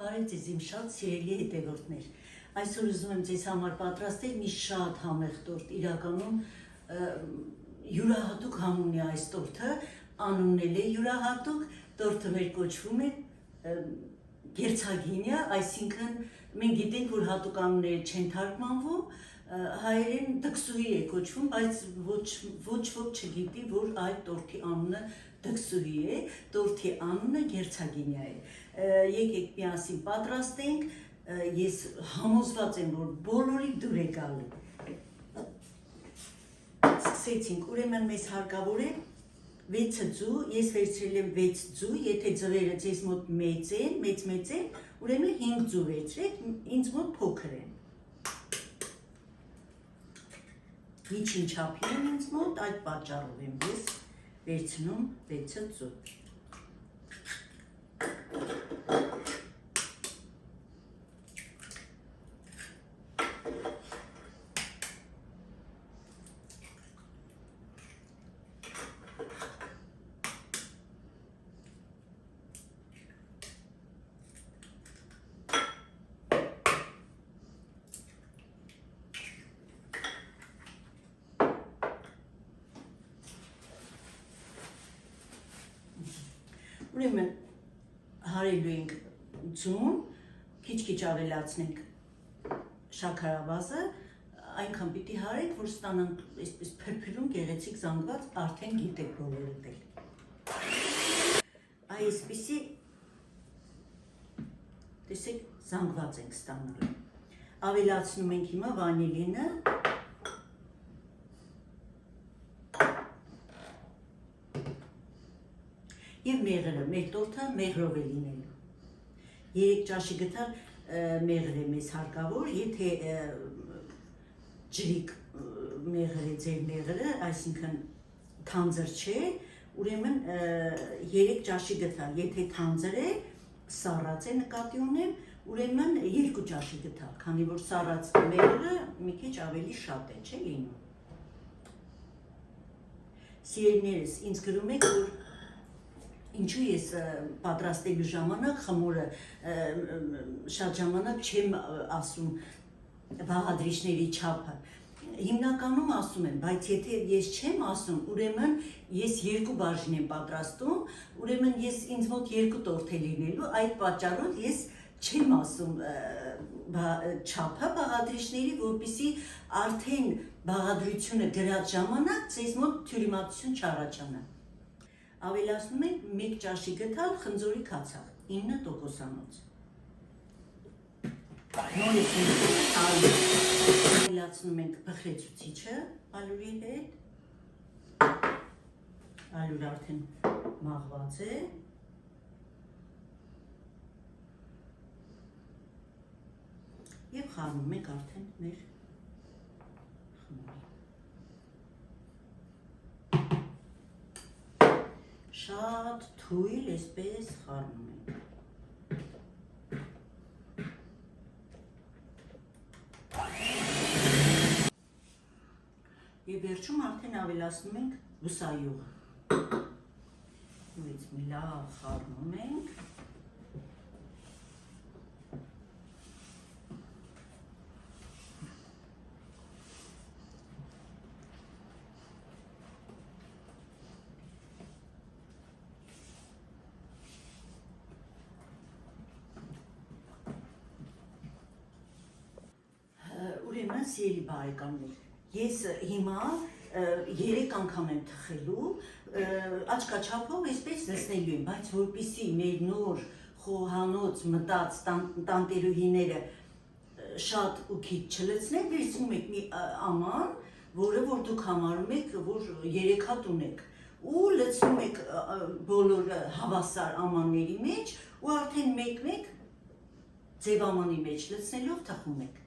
Բարև ձեզ իմ շատ սիրելի հետևորդներ։ Այսօր ուզում եմ ձեզ համար պատրաստել մի շատ համեղ տորտ, իրականում յուրահատուկ համուն է այս տորտը, անունն էլ է յուրահատուկ, տորտը մեր կոչվում է գերցագինիա, այսինքն մենք գիտենք, որ հատուկ անունները չեն թարգմանվում, հայերեն դքսուհի է կոչվում, բայց ոչ ոք չգիտի, որ այդ տորտի անունը դքսուհի է, տորտի անունը գերցագինիա է։ Եկեք միասին պատրաստենք, ես համոզված եմ, որ բոլորի դուր է գալի։ Սկսեցինք, ուրեմն մեզ հարկավոր է 6 ձու, ես վերցրել եմ 6 ձու, եթե ձվերը ձեզ մոտ մեծ են, ուրեմն 5 ձու վերցրեք, ինձ մոտ փոքր են։ Միջին չափի են ինձ մոտ, այդ պատճառով եմ ես վերցնում 6 ձու։ Ուրեմն հարելու ենք ձուն, քիչ-քիչ ավելացնենք շաքարավազը, այնքան պիտի հարենք, որ ստանանք այսպես փրփրուն գեղեցիկ զանգված, արդեն գիտեք բոլորդ էլ։ Այսպիսի տեսեք զանգված ենք ստանալու։ Ավելացնում ենք հիմա վանիլինը, և մեղրը, մեր տորտը մեղրով է լինելու։ 3 ճաշի գթար մեղր է մեզ հարկավոր, եթե ջրիկ մեղր է ձեր մեղրը, այսինքն թանձր չէ, ուրեմն 3 ճաշի գթար, եթե թանձր է, սառած է նկատի ունեմ, ուրեմն 2 ճաշի գթար, քանի որ սառած մեղրը մի քիչ ավելի շատ է, չէ լինում։ Սիրելիներս, ինձ գրում եք, որ ինչու ես պատրաստելու ժամանակ խմորը շատ ժամանակ չեմ ասում բաղադրիչների չափը, հիմնականում ասում եմ, բայց եթե ես չեմ ասում, ուրեմն ես 2 բաժին եմ պատրաստում, ուրեմն ես ինձ մոտ 2 տորտ է լինելու, այդ պատճառով ես չեմ ասում չափը բաղադրիչների, որպեսզի արդեն բաղադրությունը գրած ժամանակ ձեզ մոտ թյուրիմացություն չառաջանա։ Ավելացնում ենք 1 ճաշի գթալ խնձորի քացախ, 9%-անոց։ Ավելացնում ենք բխրեցուցիչը ալյուրի հետ, ալյուրը արդեն մաղված է, և խառնում ենք արդեն մեր խմորի։ Շատ թույլ այսպես խառնում ենք։ Եվ վերջում արդեն ավելացնում ենք բուսայուղը։ Նույնից մի լավ խառնում ենք։ Ուրեմն սիրելի բարեկամներ, ես հիմա 3 անգամ եմ թխելու, աչքաչափով այսպես լցնելու եմ, բայց որպեսզի մեր նոր խոհանոց մտած տանտերուհիները շատ ու քիչ չլցնեն, վերցնում եք մի աման, որը որ դուք համարում եք, որ 3 հատ ունեք, ու լցնում եք բոլոր հավասար ամանների մեջ, ու արդեն մեկ-մեկ ձևամանի մեջ լցնելով թխում եք։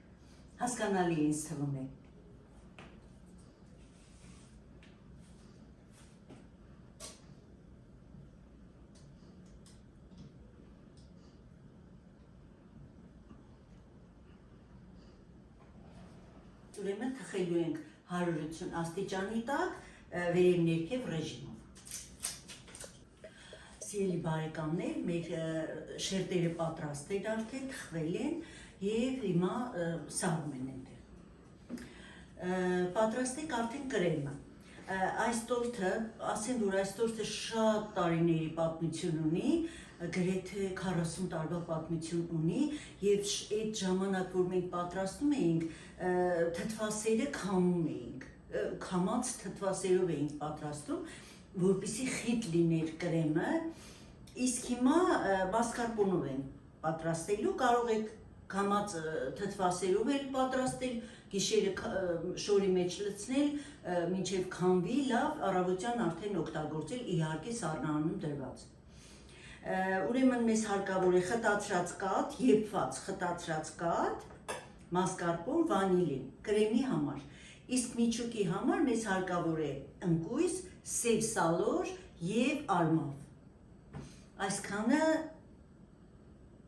Հասկանալի ինձ թվում է։ Ուրեմն թխելու ենք 180 աստիճանի տակ, վերև ներքև ռեժիմով։ Սիրելի բարեկամներ, մեր շերտերը պատրաստ են արդեն, թխվել են եւ հիմա սարում են այնտեղ։ Պատրաստ եք արդեն կրեմը։ Այս տորթը, ասեմ, որ այս տորթը շատ տարիների պատմություն ունի, գրեթե 40 տարվա պատմություն ունի եւ այդ ժամանակ, որ մենք պատրաստում էինք, թթվասերը քամում էինք, քամած թթվասերով էինք պատրաստում, որպեսզի խիտ լիներ կրեմը, իսկ հիմա մասկարպոնով են պատրաստելու, կարող եք քամած թթվասերով էլ պատրաստել, գիշերը շորի մեջ լցնել, մինչև քամվի, լավ, առավոտյան արդեն օգտագործել, իհարկե սառնարանում դրված։ Ուրեմն մեզ հարկավոր է խտացրած կաթ, եփված խտացրած կաթ, մասկարպոն, վանիլին, կրեմի համար։ Իսկ միջուկի համար մեզ հարկավոր է ընկույզ, սև սալոր եւ արմավ։ Այսքանը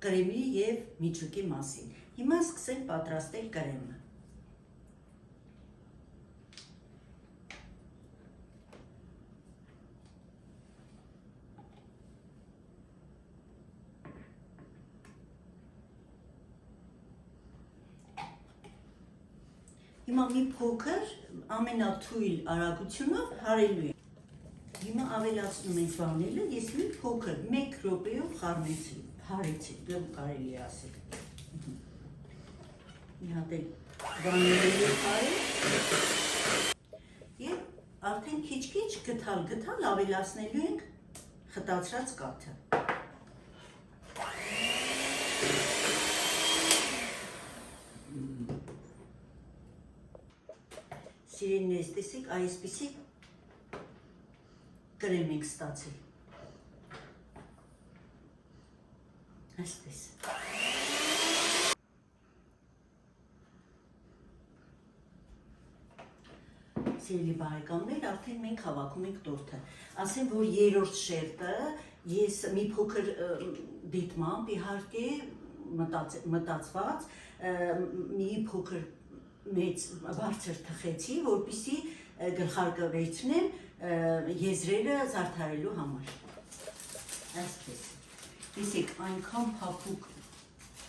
կրեմի եւ միջուկի մասին։ Հիմա սկսենք պատրաստել կրեմը։ Հիմա մի փոքր ամենաթույլ արագությունով հարելու ենք։ Հիմա ավելացնում ենք վանիլը, ես մի փոքր 1 րոպեով հարեցի, կարելի է ասել։ Մի հատ էլ վանիլը հարել։ Եվ արդեն քիչ-քիչ գթալ ավելացնելու ենք խտացրած կաթը։ Սիրելիներս, տեսեք, այսպիսի կրեմ ենք ստացել։ Այսպես։ Սիրելի բարեկամներ, արդեն մենք հավաքում ենք տորթը։ Ասեմ, որ երրորդ շերտը ես մի փոքր դիտմամբ, իհարկե մտածված, մի փոքր մեծ բարձր թխեցի, որպեսզի գլխարկը վերցնեմ եզրերը զարդարելու համար։ Այսպես։ Տեսեք, այնքան փափուկ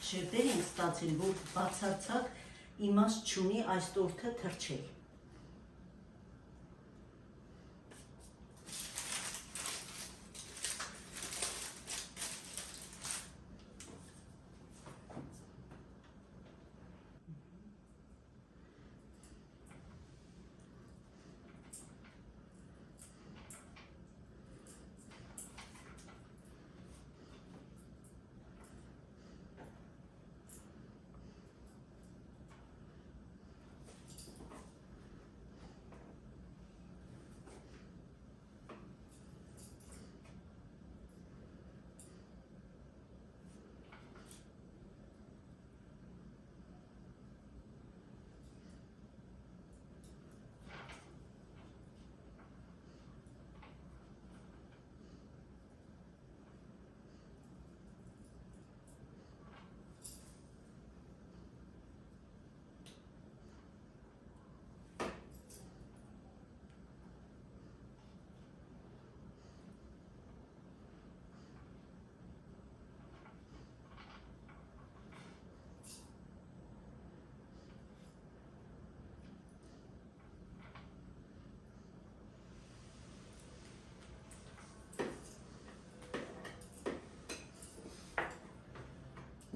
շերտեր են ստացել, որ բացարձակ իմաստ չունի այս տորթը թրջել։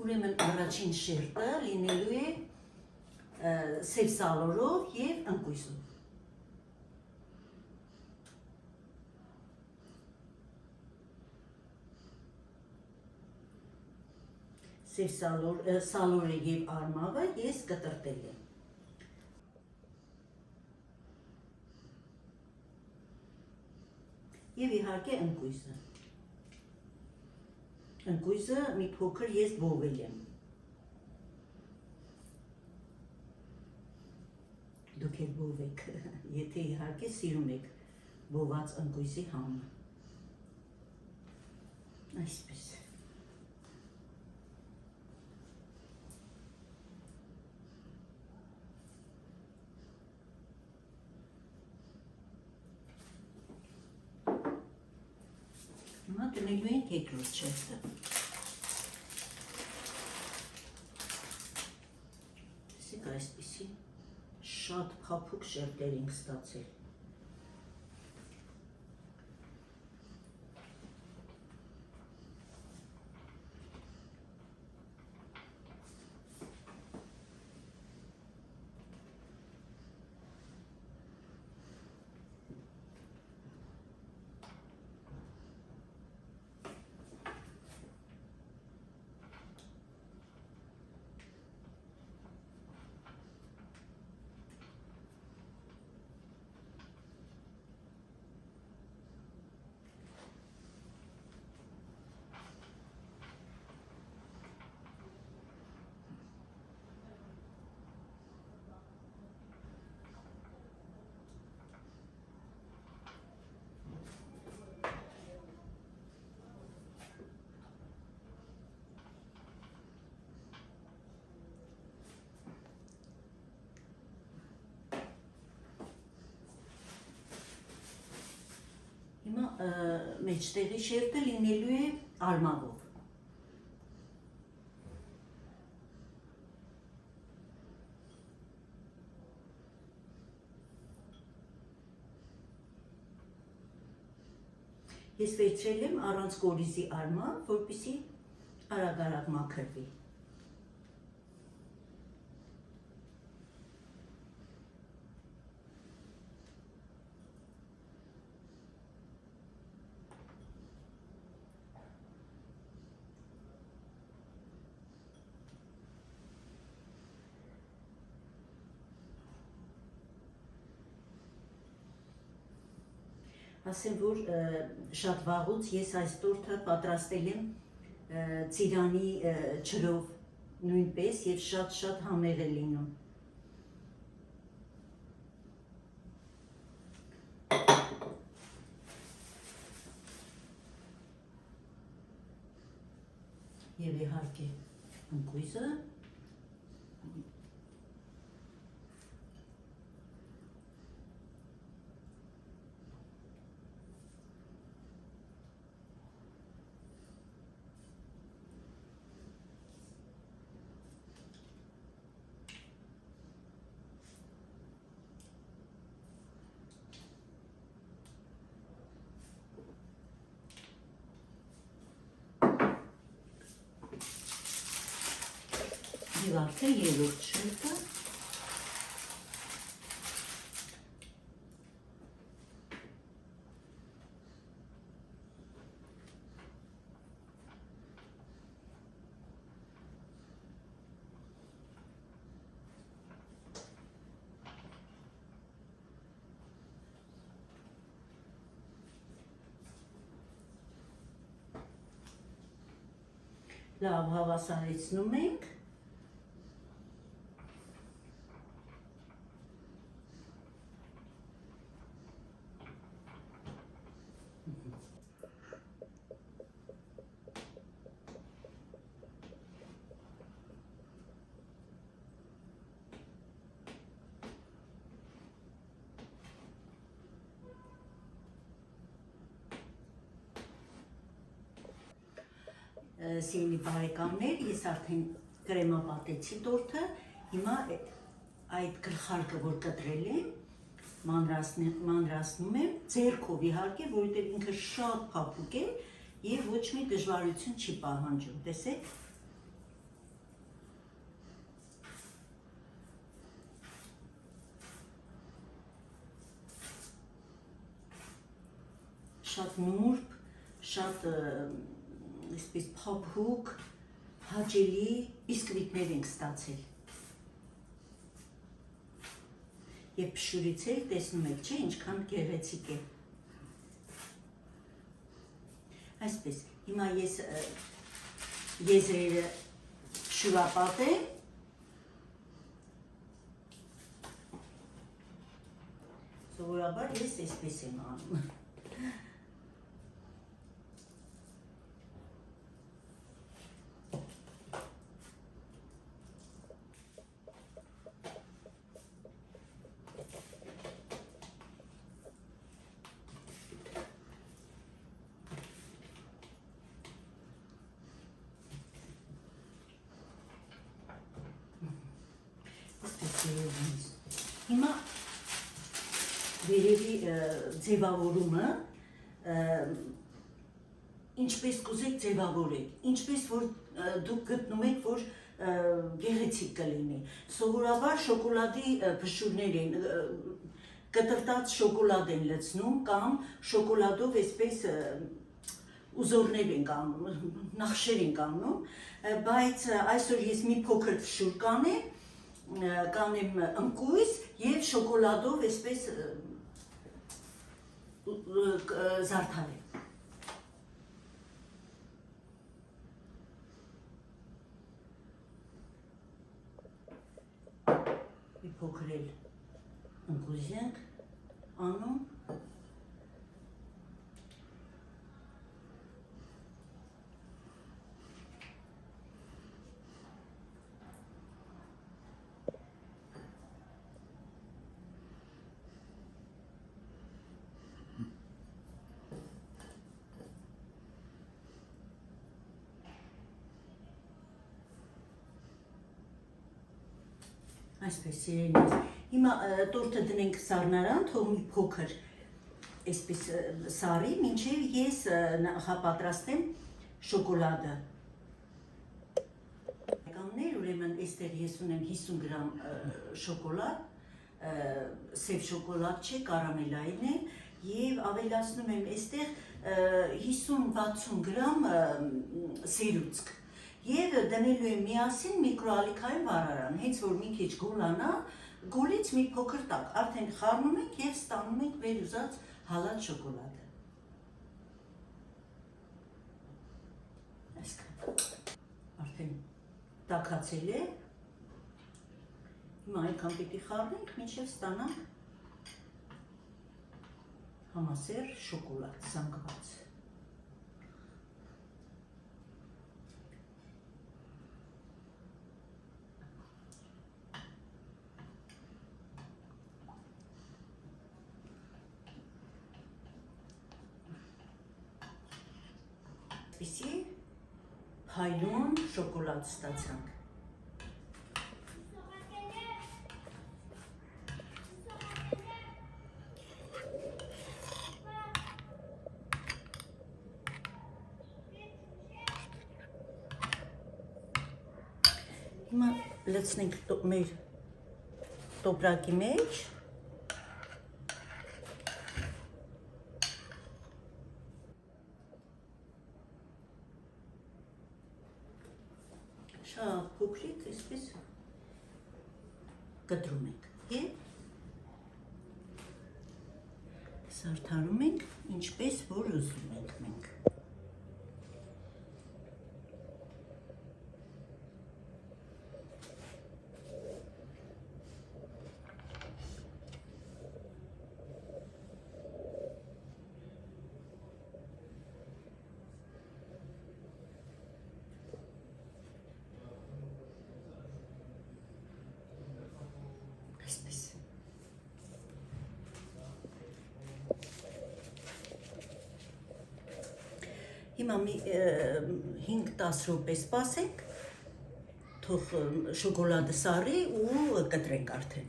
Ուրեմն առաջին շերտը լինելու է սև սալորով եւ ընկույզով։ Սև սալորը եւ արմավը ես կտրտել եմ։ Եվ իհարկե ընկույզը։ Ընկույզը մի փոքր ես բովել եմ։ Դուք էլ բովեք, եթե իհարկե սիրում եք բոված ընկույզի համը։ Այսպես։ Հիմա դնելու ենք երկրորդ շերտը։ Տեսեք այսպիսի շատ փափուկ շերտեր ենք ստացել։ Հիմա մեջտեղի շերտը լինելու է արմավով։ Ես վերցրել եմ առանց կորիզի արմավ, որպեսզի արագ-արագ մաքրվի։ Ասեմ, որ շատ վաղուց ես այս տորթը պատրաստել եմ ծիրանի ջրով նույնպես եւ շատ համեղ է լինում։ Եվ իհարկե ընկույզը Եվ արդեն երրորդ շերտը լավ հավասարեցնում ենք։ Սիրելի բարեկամներ, ես արդեն կրեմապատեցի տորթը, հիմա այդ գլխարկը, որ կտրել եմ, մանրացնում եմ ձեռքով իհարկե, որովհետև ինքը շատ փափուկ է եւ ոչ մի դժվարություն չի պահանջում, տեսեք։ Շատ նուրբ, շատ այսպես փափուկ, հաճելի բիսկվիտներ ենք ստացել։ Եվ փշուրից էլ տեսնում եք, չէ, ինչքան գեղեցիկ է։ Այսպես, հիմա ես եզրերը փշուրապատեմ։ Սովորաբար ես այսպես եմ անում։ երևանից։ Հիմա վերևի ձևավորումը ինչպես կուզեք ձևավորեք, ինչպես որ դուք գտնում եք, որ գեղեցիկ կլինի։ Սովորաբար շոկոլադի փշուրներ են, կտրտած շոկոլադ են լցնում կամ շոկոլադով այսպես ուզորներ են կանում, նախշեր են կանում, բայց այսօր ես մի փոքր փշուր կանեմ ընկույզ եւ շոկոլադով այսպես զարդարեմ։ Մի փոքր էլ ընկույզ ենք անում։ Այսպես սիրելիներ, հիմա տորտը դնենք սառնարան, թող մի փոքր այսպես սառի, մինչև ես նախապատրաստեմ շոկոլադը։ Ուրեմն այստեղ ես ունեմ 50 գրամ շոկոլադ, սև շոկոլադ չէ, կարամելային է, եւ ավելացնում եմ այստեղ 50-60 գրամ սերուցք։ Եվ դնելու եմ միասին միկրոալիքային վառարան, հենց որ մի քիչ գոլանա, գոլից մի փոքր տակ, արդեն խառնում ենք եւ ստանում ենք մեր ուզած հալած շոկոլադը։ Այսքան։ Արդեն տաքացել է։ Հիմա այնքան պիտի խառնենք, մինչև ստանանք համասեր շոկոլադ զանգված։ Այսպիսի փայլուն շոկոլադ ստացանք։ Հիմա լցնենք մեր տոպրակի մեջ։ Շատ փոքրիկ այսպես կտրում ենք եւ զարդարում ենք ինչպես որ ուզում ենք մենք։ Հիմա մի 5-10 րոպե սպասենք, թող շոկոլադը սառի ու կտրենք արդեն։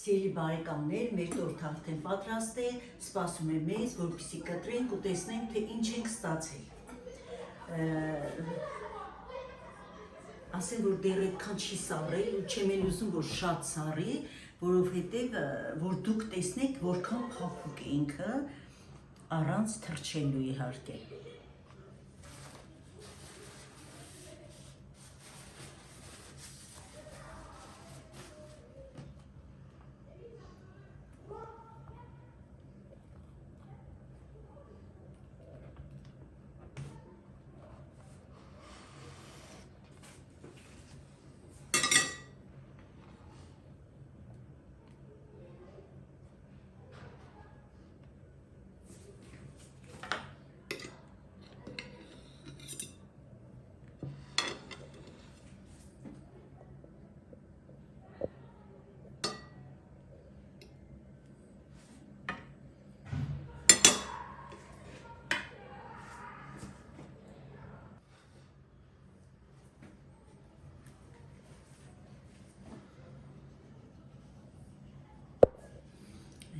Սիրելի բարեկամներ, մեր տորտը արդեն պատրաստ է, սպասում է մեզ, որպեսզի կտրենք ու տեսնենք, թե ինչ ենք ստացել։ Ասեմ, որ դեռ այդքան չի սառել ու չեմ էլ ուզում, որ շատ սառի, որովհետև որ դուք տեսնեք, որքան փափուկ է ինքը, առանց թրջելու իհարկե։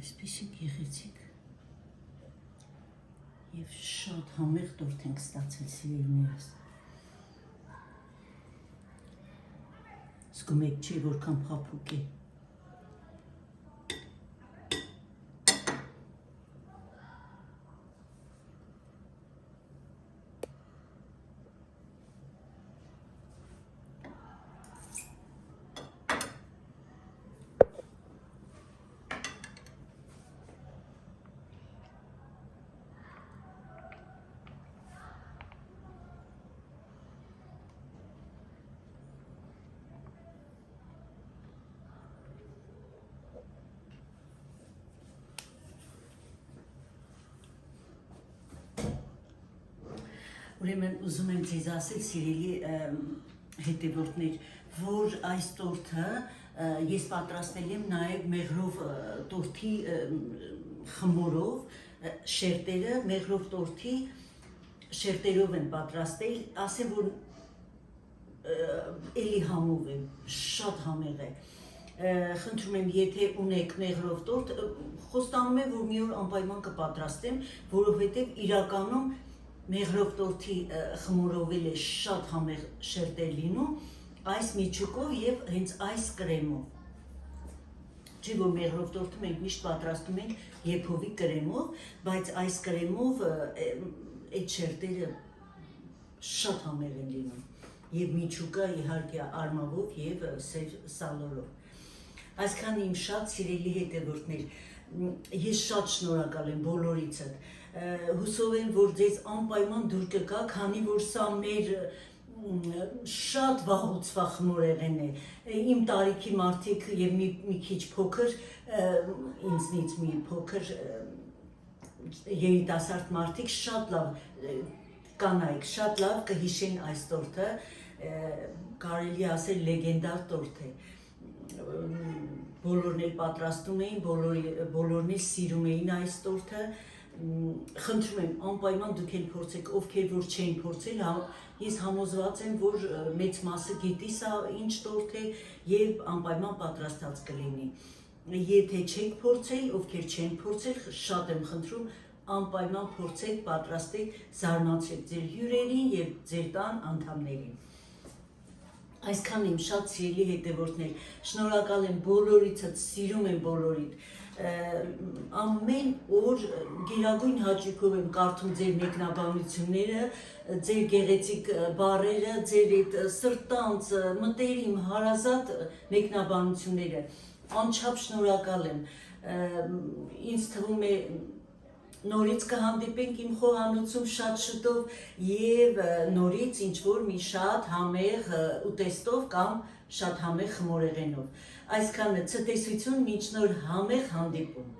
Այսպիսի գեղեցիկ և շատ համեղ տորթ ենք ստացել սիրելիներս։ Զգում եք չի որքան փափուկ է։ Ուրեմն ուզում եմ ձեզ ասել, սիրելի հետևորդներ, որ այս տորթը ես պատրաստել եմ նաև մեղրով տորթի խմորով, շերտերը մեղրով տորթի շերտերով եմ պատրաստել, ասեմ, որ էլի համով է, շատ համեղ է։ Խնդրում եմ, եթե ունեք մեղրով տորթ, խոստանում եմ, որ մի օր անպայման կպատրաստեմ, որովհետև իրականում մեղրով տորթի խմորով է շատ համեղ շերտեր լինում այս միջուկով և հենց այս կրեմով։ Չի որ մեղրով տորթը մենք միշտ պատրաստում ենք եփովի կրեմով, բայց այս կրեմով այդ շերտերը շատ համեղ են լինում և միջուկը իհարկե արմավով և սև սալորով։ Այսքան իմ շատ սիրելի հետևորդներ, ես շատ շնորհակալ եմ բոլորիցդ, հուսով եմ, որ ձեզ անպայման դուր կգա, քանի որ սա մեր շատ վաղուց խմորեղեն է, իմ տարիքի մարդիկ և մի քիչ փոքր, ինձնից մի փոքր երիտասարդ մարդիկ շատ լավ կանայք, շատ լավ կհիշեն այս տորթը, կարելի ասել լեգենդար տորթ է, բոլորն էլ պատրաստում էին, բոլորն էլ սիրում էին այս տորթը, խնդրում եմ, անպայման դուք էլ փորձեք, ովքեր որ չեն փորձել, ես համոզված եմ, որ մեծ մասը գիտի սա ինչ տորթ է և անպայման պատրաստած կլինի։ Եթե չեք փորձել, ովքեր չեն փորձել, շատ եմ խնդրում, անպայման փորձեք, պատրաստեք, զարմացրեք ձեր հյուրերին և ձեր տան անդամներին։ Այսքան իմ շատ սիրելի հետևորդներ, շնորհակալ եմ բոլորիցդ, սիրում եմ բոլորիդ, ամեն օր գերագույն հաճույքով եմ կարդում ձեր մեկնաբանությունները, ձեր գեղեցիկ բառերը, ձեր այդ սրտանց, մտերիմ, հարազատ մեկնաբանությունները, անչափ շնորհակալ եմ, ինձ թվում է նորից կհանդիպենք իմ խոհանոցում շատ շուտով և նորից ինչ-որ մի շատ համեղ ուտեստով կամ շատ համեղ խմորեղենով։ Այսքանը ցտեսություն, մինչ նոր համեղ հանդիպում։